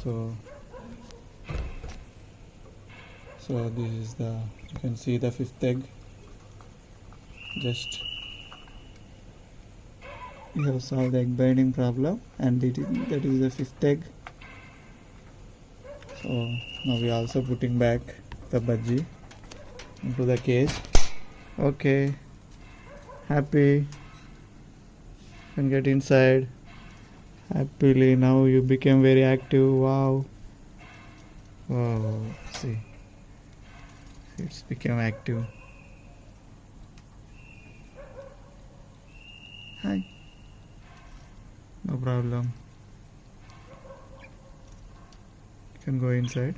So this is the, you can see the fifth egg. Just you have solved the egg binding problem, and that is the fifth egg. So now we are also putting back the budgie into the cage. Okay, happy, you can get inside happily. Now you became very active. Wow, see, it's become active. Hi, no problem, you can go inside.